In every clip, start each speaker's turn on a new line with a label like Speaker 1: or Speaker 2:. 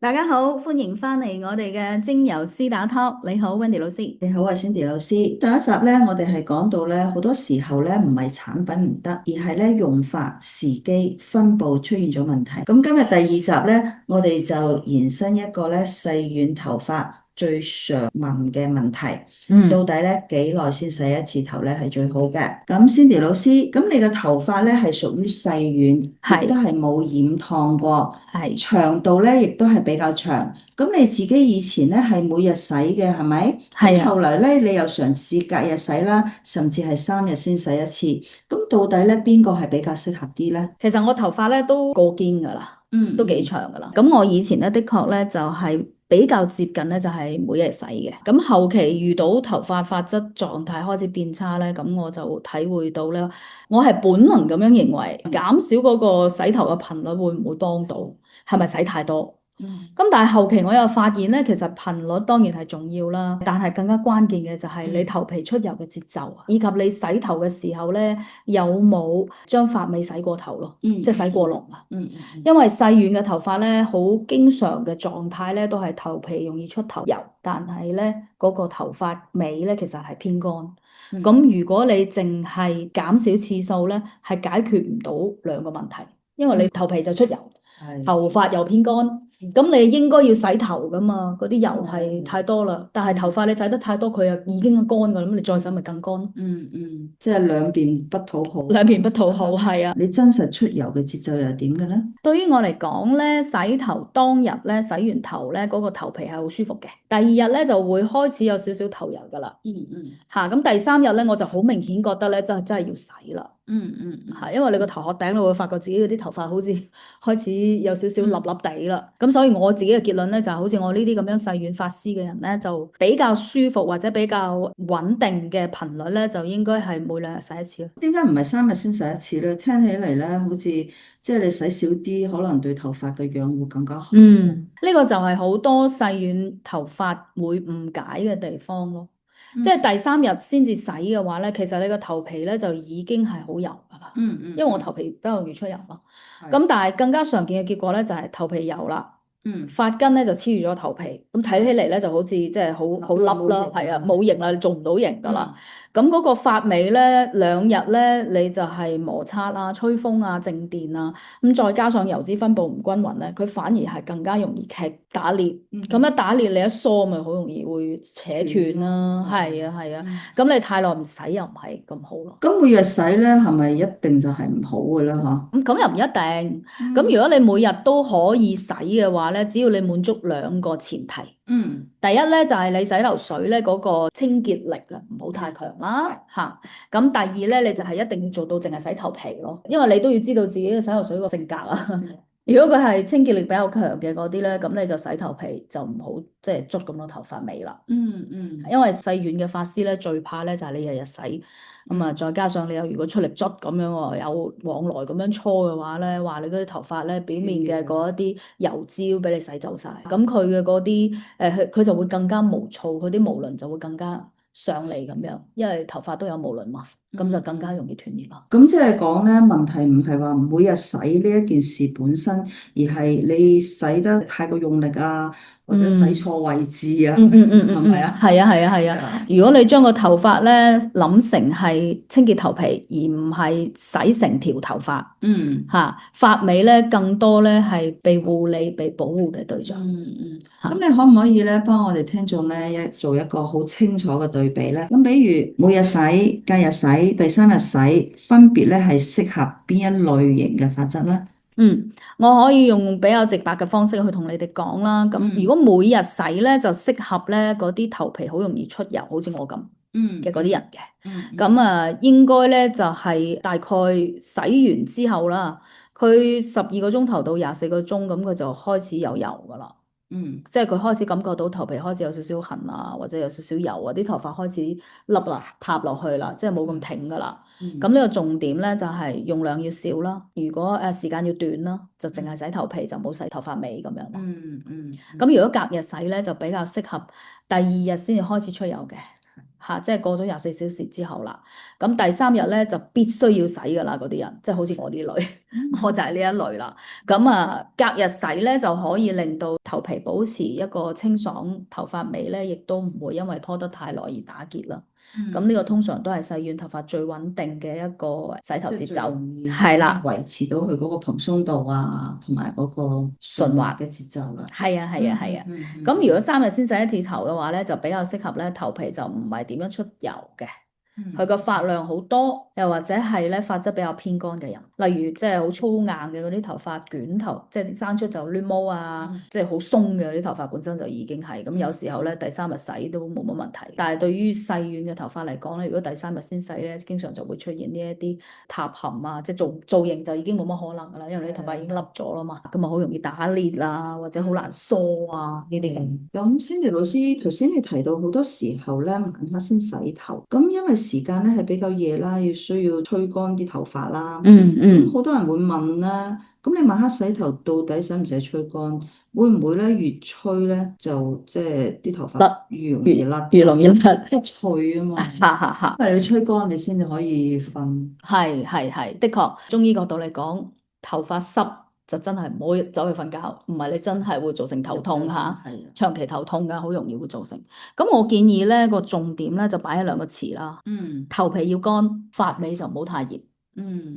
Speaker 1: 大家好，歡迎翻嚟我哋嘅精油絲打 talk。你好，Wendy 老師。
Speaker 2: 你好啊，Cindy 老師。上一集咧，我哋係講到咧，好多時候咧唔係產品唔得，而係咧用法、時機、分佈出現咗問題。咁今日第二集咧，我哋就延伸一個咧細軟頭髮最常問嘅問題，到底咧幾耐先洗一次頭咧係最好嘅？咁 Cindy 老師，咁你嘅頭髮咧係屬於細軟，亦都
Speaker 1: 係
Speaker 2: 係冇染燙過，
Speaker 1: 係
Speaker 2: 長度咧亦都係比較長。咁你自己以前咧係每日洗嘅係咪？咁
Speaker 1: 係啊。
Speaker 2: 後來咧你又嘗試隔日洗啦，甚至係3日先洗一次。咁到底咧邊個係比較適合啲咧？
Speaker 1: 其實我頭髮咧都過肩噶啦，都幾
Speaker 2: 嗯嗯
Speaker 1: 長噶啦。咁我以前咧的確咧就係比較接近咧就係每日洗嘅。咁後期遇到頭髮髮質狀態開始變差咧，咁我就體會到咧，我係本能咁樣認為減少嗰個洗頭嘅頻率會唔會幫到？係咪洗太多？
Speaker 2: 嗯
Speaker 1: 咁但係後期我又發現咧，其實頻率當然係重要啦，但係更加關鍵嘅就係你頭皮出油嘅節奏啊，以及你洗頭嘅時候咧有冇將髮尾洗過頭咯，
Speaker 2: 嗯
Speaker 1: 即係洗過籠啊。
Speaker 2: 嗯嗯
Speaker 1: 因為細軟嘅頭髮咧，好經常嘅狀態咧都係頭皮容易出頭油，但係咧嗰個頭髮尾咧其實係偏乾。
Speaker 2: 嗯
Speaker 1: 咁如果你淨係減少次數咧，係解決唔到兩個問題，因為你
Speaker 2: 嗯，
Speaker 1: 頭皮就出油，
Speaker 2: 係。
Speaker 1: 頭髮又偏乾。咁你應該要洗頭噶嘛，嗰啲油係太多啦。但係頭髮你洗得太多，佢又已經乾噶啦，咁你再洗咪更乾咯。
Speaker 2: 即係兩邊不討好。
Speaker 1: 兩邊不討好，係啊。
Speaker 2: 你真實出油嘅節奏又係點嘅咧？
Speaker 1: 對於我嚟講咧，洗頭當日咧，洗完頭咧，嗰個頭皮係好舒服嘅。第二日咧就會開始有少少頭油噶啦。嚇，咁第三日咧我就好明顯覺得咧，真係要洗啦。係，因為你個頭殼頂你會發覺自己嗰啲頭髮好似開始有少少笠笠地啦。咁所以我自己嘅結論咧，就係好似我呢啲咁樣細軟髮絲嘅人咧，就比較舒服或者比較穩定嘅頻率咧，就應該係每2日洗一次咯。
Speaker 2: 點解唔係3日先洗一次咧？聽起嚟咧，好似即係你洗少啲，可能對頭髮嘅養護更加好。
Speaker 1: 呢個就係好多細軟頭髮會誤解嘅地方咯。即係第三日先至洗嘅話咧，其實你個頭皮咧就已經係好油噶啦。因為我頭皮比較容易出油咯。咁但係更加常見嘅結果咧就係頭皮油啦。髮根咧就黐住咗頭皮，咁睇起嚟咧就好似即係好笠啦，係啊，冇型啦，你做唔到型噶啦。咁嗰個髮尾咧2日咧你就係摩擦啊、吹風啊、靜電啊，咁再加上油脂分布唔均勻咧，佢反而係更加容易打裂。咁一打裂你一梳咪好容易會扯斷啦。係啊係啊，咁你太耐唔洗又唔係咁好咯。
Speaker 2: 咁每日洗咧，係咪一定就係唔好嘅啦？嗬？
Speaker 1: 咁又唔一定。咁如果你每日都可以洗嘅話咧，只要你滿足兩個前提。第一咧就係你洗頭水咧嗰個清潔力啊，唔好太強啦嚇。咁第二咧，你就係一定要做到淨係洗頭皮咯，因為你都要知道自己嘅洗頭水個性格啊。如果佢係清潔力比較強嘅嗰啲咧，咁你就洗頭皮就唔好即係捽咁多頭髮尾啦。因為細軟嘅髮絲咧，最怕咧就係你日日洗，咁啊再加上你又如果出力捽咁樣喎，有往來咁樣搓嘅話咧，話你嗰啲頭髮咧表面嘅嗰一啲油脂俾你洗走晒，咁佢嘅嗰啲佢就會更加毛躁，佢啲毛鱗就會更加上嚟咁樣，因為頭髮都有毛鱗嘛，咁就更加容易斷裂咯。
Speaker 2: 咁即係講咧，問題唔係話每日洗呢一件事本身，而係你洗得太過用力啊，或者洗錯位置啊，係咪啊？
Speaker 1: 係啊係啊係啊！如果你將個頭髮咧諗成係清潔頭皮，而唔係洗成條頭髮，髮尾咧更多咧係被護理、被保護嘅對象。
Speaker 2: 咁你可唔可以咧幫我哋聽眾咧做一個好清楚嘅對比咧？咁比如每日洗、隔日洗、第三日洗，分別咧係適合邊一類型嘅髮質咧？
Speaker 1: 我可以用比較直白嘅方式去同你哋講啦。咁如果每日洗咧，就適合咧嗰啲頭皮好容易出油，好似我咁嘅嗰啲人嘅。咁啊，應該咧就係大概洗完之後啦，佢12個鐘頭到24個鐘，咁佢就開始有油噶啦。即係佢開始感覺到頭皮開始有少少痕啊，或者有少少油啊，啲頭髮開始甩啦、塌落去啦，即係冇咁挺噶啦。咁呢個重點咧就係用量要少啦。如果時間要短啦，就淨係洗頭皮就冇洗頭髮尾咁樣咯。咁如果隔日洗咧，就比較適合第二日先至開始出油嘅。即係過咗24小時之後啦。咁第3日咧就必須要洗㗎啦，嗰啲人即係好似我啲女，我就係呢一類啦。咁啊，隔日洗咧就可以令到頭皮保持一個清爽，頭髮尾咧亦都唔會因為拖得太耐而打結啦。咁呢個通常都係洗完頭髮最穩定嘅一個洗頭節奏，係啦，
Speaker 2: 維持到佢嗰個蓬鬆度啊，同埋嗰個順滑嘅節奏啦。
Speaker 1: 係啊係啊係啊。咁如果3日先洗一次頭嘅話咧，就比較適合咧頭皮就唔係點樣出油嘅。佢個髮量好多，又或者係咧髮質比較偏乾嘅人，例如即係好粗硬嘅嗰啲頭髮捲頭，即係生出就亂毛啊，即係好鬆嘅啲頭髮本身就已經係咁，有時候咧第3日洗都冇乜問題。但係對於細軟嘅頭髮嚟講咧，如果第3日先洗咧，經常就會出現呢一啲塌陷啊，即係造型就已經冇乜可能㗎啦，因為你頭髮已經甩咗啦嘛，咁啊好容易打裂啊，或者好難梳啊呢啲咁。
Speaker 2: 咁 Cindy 老師頭先你提到好多時候咧晚黑先洗頭，咁因為時間咧係比較夜啦，需要吹乾啲頭髮啦。咁好多人會問啦，咁你晚黑洗頭到底使唔使吹乾？會唔會咧越吹咧就即係啲頭髮越容易甩？
Speaker 1: 越容易甩，
Speaker 2: 脆啊嘛。因為你吹乾你先至可以瞓。
Speaker 1: 係，的確，中醫角度嚟講，頭髮濕就真係唔好走去瞓覺，唔係你真係會造成頭痛嚇，長期頭痛㗎，好容易會造成。咁我建議咧個重點咧就擺喺2個詞啦。頭皮要乾，髮尾就唔好太熱。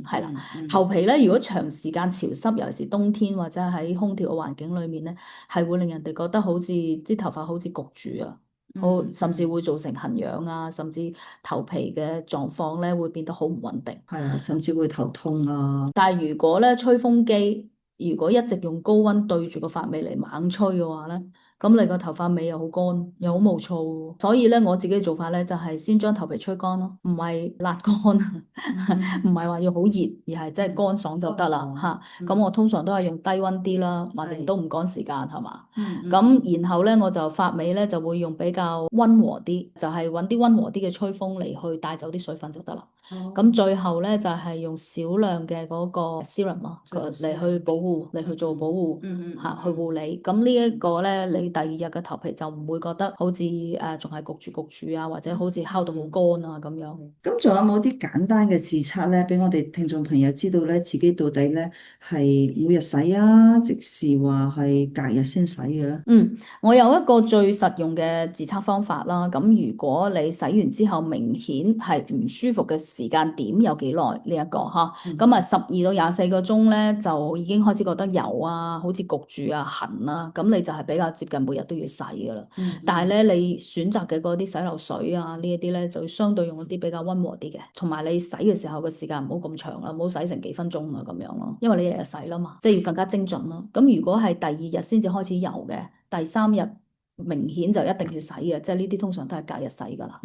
Speaker 1: 係啦。頭皮咧如果長時間潮濕，尤其是冬天或者喺空調嘅環境裡面咧，係會令人哋覺得好似啲頭髮好似焗住啊。甚至會造成痕癢啊，甚至頭皮嘅狀況咧會變得好唔穩定。
Speaker 2: 係啊，甚至會頭痛啊。
Speaker 1: 但係如果咧吹風機，如果一直用高溫對住個髮尾嚟猛吹嘅話咧，咁你個頭髮尾又好乾，又好毛躁。所以咧我自己嘅做法咧就係先將頭皮吹乾咯，唔係辣乾，唔係話要好熱，而係即係乾爽就得啦嚇。咁我通常都係用低溫啲啦，橫掂都唔趕時間係嘛。咁然後咧我就髮尾咧就會用比較溫和啲，就係揾啲溫和啲嘅吹風嚟去帶走啲水分就得啦。咁最後咧就係用少量嘅嗰個 serum 咯，嚟去保護，嚟去做保護嚇，去護理。咁呢一個咧，你第2日嘅頭皮就唔會覺得好似仲係焗住啊，或者好似烤到好乾啊咁樣。
Speaker 2: 咁仲有冇啲簡單嘅自測咧，俾我哋聽眾朋友知道咧，自己到底咧係每日洗啊，即是話係隔日先洗嘅咧？
Speaker 1: 我有一個最實用嘅自測方法啦。咁如果你洗完之後明顯係唔舒服嘅時間點有幾耐呢一個嚇？咁啊12到24個鐘咧就已經開始覺得油啊，好似焗住啊、痕啊，咁你就係比較接近每日都要洗㗎啦。但係咧你選擇嘅嗰啲洗頭水啊呢一啲咧就相對用一啲比較溫和啲嘅，同埋你洗嘅時候嘅時間唔好咁長啦，唔好洗成幾分鐘啊咁樣咯，因為你日日洗啦嘛，即係要更加精準咯。咁如果係第2日先至開始油嘅，第3日明顯就一定要洗嘅，即係呢啲通常都係隔日洗㗎啦。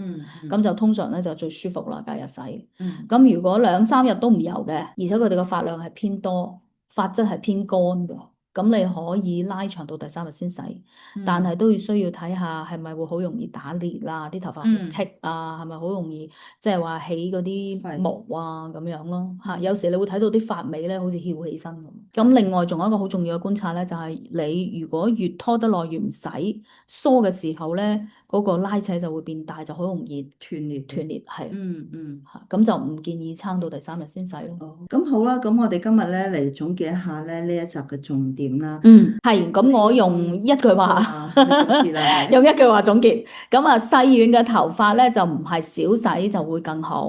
Speaker 1: 咁就通常咧就最舒服啦，隔日洗。咁如果2、3日都唔油嘅，而且佢哋個髮量係偏多，髮質係偏乾嘅，咁你可以拉長到第3日先洗，但係都要需要睇下係咪會好容易打裂啦，啲頭髮好棘啊，係咪好容易即係話起嗰啲毛啊咁樣咯嚇。有時你會睇到啲髮尾咧好似翹起身咁。咁另外仲有一個好重要嘅觀察咧，就係你如果越拖得耐越唔洗梳嘅時候咧，嗰個拉扯就會變大，就好容易斷裂係。咁就唔建議撐到第3日先洗咯。
Speaker 2: 咁好啦，咁我哋今日咧嚟總結一下咧呢一集嘅重點啦。
Speaker 1: 係，咁我用一句話用一句話總結。咁啊，細軟嘅頭髮咧就唔係少洗就會更好，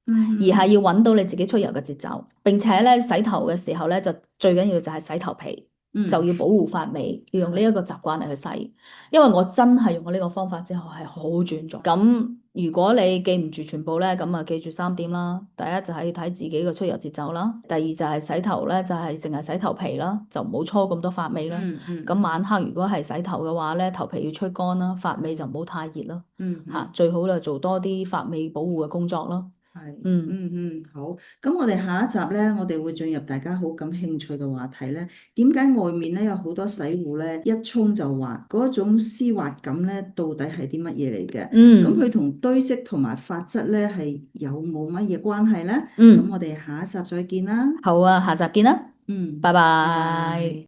Speaker 1: 而係要揾到你自己出油嘅節奏。並且咧洗頭嘅時候咧就最緊要就係洗頭皮。就要保護髮尾，要用呢一個習慣嚟去洗。因為我真係用過呢個方法之後係好轉咗。咁如果你記唔住全部咧，咁啊記住3點啦。第一就係要睇自己嘅出油節奏啦。第二就係洗頭咧，就係淨係洗頭皮啦，就唔好搓咁多髮尾啦。咁晚黑如果係洗頭嘅話咧，頭皮要吹乾啦，髮尾就唔好太熱啦。最好就做多啲髮尾保護嘅工作咯。
Speaker 2: 好。咁我哋下一集咧，我哋會進入大家好感興趣嘅話題咧。點解外面咧有好多洗護咧一沖就滑？嗰種絲滑感咧，到底係啲乜嘢嚟嘅？咁佢同堆積同埋髮質咧係有冇乜嘢關係咧？咁我哋下一集再見啦。
Speaker 1: 好啊，下集見啦。拜拜。
Speaker 2: 拜拜。